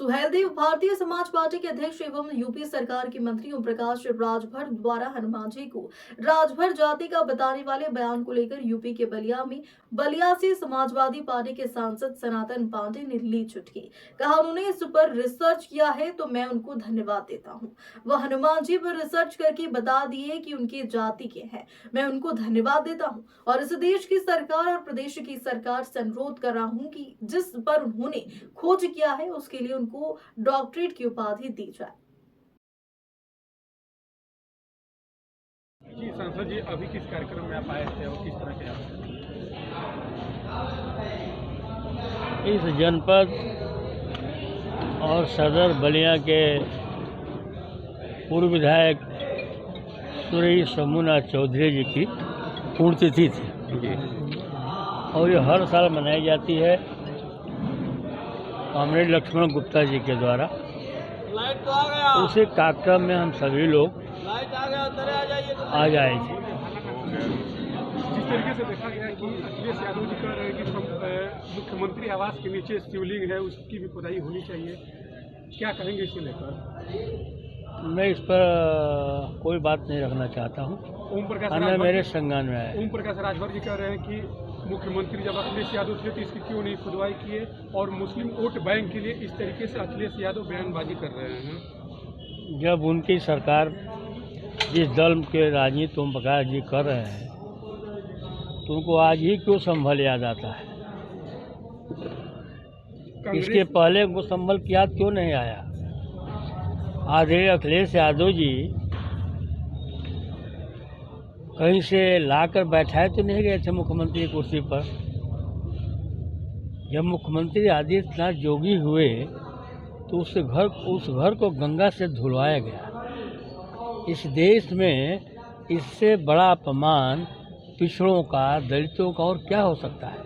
Suheldev Bharatiya Samaj party के अध्यक्ष एवं यूपी सरकार के मंत्री ओम प्रकाश राजभर द्वारा हनुमान जी को राजभर जाति का बताने वाले बयान को लेकर यूपी के बलिया से समाजवादी पार्टी के सांसद सनातन पांडे ने ली चुटकी। कहा, उन्होंने इस पर रिसर्च किया है तो मैं उनको धन्यवाद देता हूं। वह हनुमान जी पर रिसर्च करके बता दिए कि उनके जाति के हैं, मैं उनको धन्यवाद देता हूं और इस देश की सरकार और प्रदेश की सरकार से अनुरोध कर रहा हूं कि जिस पर उन्होंने खोज किया है उसके लिए उनको डॉक्टरेट की उपाधि दी जाए। जी सांसद जी, अभी किस कार्यक्रम में आप आए थे और किस तरह के आप इस जनपद और सदर बलिया के पूर्व विधायक श्री शंभुनाथ चौधरी जी की पुण्यतिथि थी और ये हर साल मनाई जाती है कॉमरेड लक्ष्मण गुप्ता जी के द्वारा। उसी कार्यक्रम में हम सभी लोग आ जाए थे। जिस तरीके से देखा गया कि अखिलेश यादव जी कह रहे हैं कि मुख्यमंत्री आवास के नीचे शिवलिंग है, उसकी भी खुदाई होनी चाहिए, क्या कहेंगे इसे लेकर? मैं इस पर कोई बात नहीं रखना चाहता हूँ। मेरे संज्ञान में आया। ओम प्रकाश राजभर जी कह रहे हैं कि मुख्यमंत्री जब अखिलेश यादव थे तो इसकी क्यों नहीं खुदवाई किए, और मुस्लिम वोट बैंक के लिए इस तरीके से अखिलेश यादव बयानबाजी कर रहे हैं। जब उनकी सरकार जिस दल के राजनीति ओम प्रकाश जी कर रहे हैं तो उनको आज ही क्यों संभल याद आता है? इसके पहले उनको संभल की याद क्यों नहीं आया? आदरणीय अखिलेश यादव जी कहीं से लाकर बैठाए तो नहीं गए थे मुख्यमंत्री की कुर्सी पर। जब मुख्यमंत्री आदित्यनाथ जोगी हुए तो उस घर को गंगा से धुलवाया गया। इस देश में इससे बड़ा अपमान पिछड़ों का, दलितों का और क्या हो सकता है?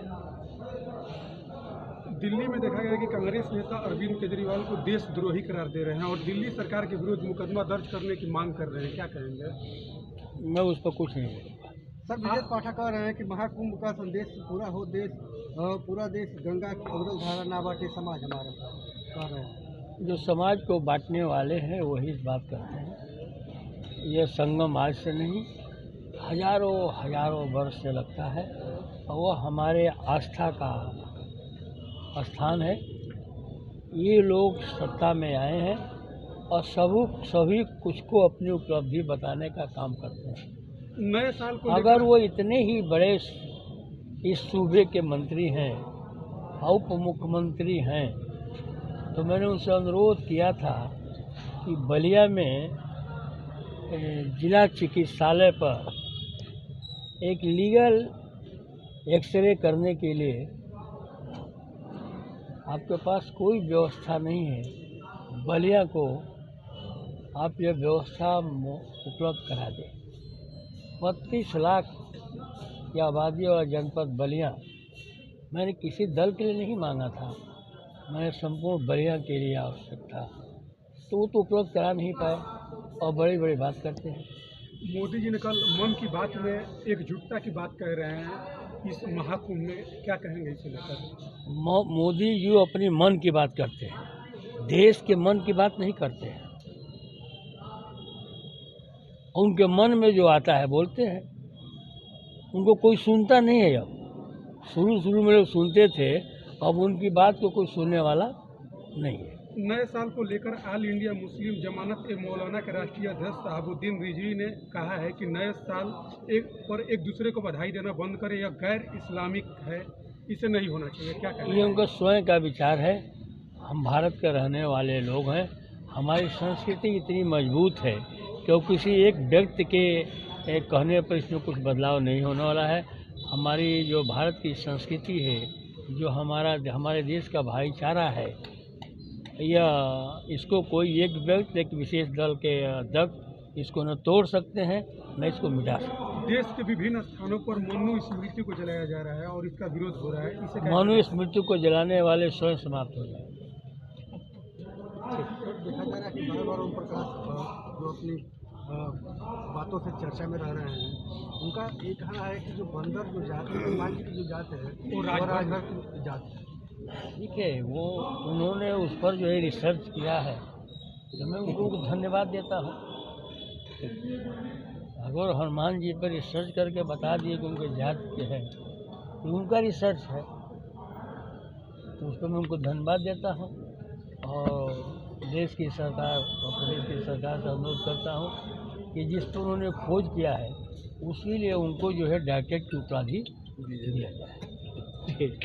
दिल्ली में देखा गया कि कांग्रेस नेता अरविंद केजरीवाल को देशद्रोही करार दे रहे हैं और दिल्ली सरकार के विरुद्ध मुकदमा दर्ज करने की मांग कर रहे हैं, क्या कहेंगे? मैं उस पर कुछ नहीं बोलूँगा। सर, विजय पाठक कह रहे हैं कि महाकुंभ का संदेश पूरा हो, पूरा देश गंगा की अविरल धारा ना बांटे समाज हमारा, कह रहे हैं। जो समाज को बांटने वाले हैं वही इस बात करते हैं। ये संगम आज से नहीं, हजारों वर्ष से लगता है और वह हमारे आस्था का स्थान है। ये लोग सत्ता में आए हैं और सभी कुछ को अपनी उपलब्धि बताने का काम करते हैं। नए साल को अगर वो इतने ही बड़े इस सूबे के मंत्री हैं, उप मुख्यमंत्री हैं, तो मैंने उनसे अनुरोध किया था कि बलिया में जिला चिकित्सालय पर एक लीगल एक्सरे करने के लिए आपके पास कोई व्यवस्था नहीं है। बलिया को आप यह व्यवस्था उपलब्ध करा दें। 32 लाख की आबादी वाला जनपद बलिया मैंने किसी दल के लिए नहीं मांगा था, मैंने संपूर्ण बलिया के लिए आवश्यक था, तो वो तो उपलब्ध करा नहीं पाए और बड़ी बात करते हैं। मोदी जी ने कल मन की बात में एकजुटता की बात कह रहे हैं इस महाकुंभ में, क्या कहेंगे इसे लेकर? मोदी जी अपनी मन की बात करते हैं, देश के मन की बात नहीं करते हैं। उनके मन में जो आता है बोलते हैं, उनको कोई सुनता नहीं है। अब शुरू में लोग सुनते थे, अब उनकी बात को कोई सुनने वाला नहीं है। नए साल को लेकर ऑल इंडिया मुस्लिम जमानत ए मौलाना के राष्ट्रीय अध्यक्ष शहाबुद्दीन रिजवी ने कहा है कि नए साल एक दूसरे को बधाई देना बंद करें, यह गैर इस्लामिक है, इसे नहीं होना चाहिए, क्या कहें? ये उनका स्वयं का विचार है। हम भारत के रहने वाले लोग हैं, हमारी संस्कृति इतनी मजबूत है कि किसी एक व्यक्ति के कहने पर इसमें कुछ बदलाव नहीं होने वाला है। हमारी जो भारत की संस्कृति है, जो हमारे देश का भाईचारा है, यह इसको कोई एक व्यक्ति, एक विशेष दल के अध्यक्ष इसको न तोड़ सकते हैं न इसको मिटा सकते। देश के विभिन्न स्थानों पर मनु स्मृति को जलाया जा रहा है और इसका विरोध हो रहा है, इसे मनु स्मृति को जलाने वाले स्वयं समाप्त हो जाए। देखा जा रहा है कि बार ओम प्रकाश जो अपनी बातों से चर्चा में रह रहे हैं, उनका ये कहना है कि जो बंदर जो जात है, हनुमान जी की जो जात है वो राजभर की जात है। ठीक है, वो उन्होंने उस पर जो है रिसर्च किया है, तो मैं उनको धन्यवाद देता हूँ। अगर हनुमान जी पर रिसर्च करके बता दिए कि उनके जात के हैं, तो उनका रिसर्च है, तो उसको मैं उनको धन्यवाद देता हूँ। और देश की सरकार और प्रदेश की सरकार से अनुरोध करता हूँ कि जिस पर उन्होंने खोज किया है, उसी लिए उनको जो है डॉक्टरेट की उपाधि दिया जाए। ठीक।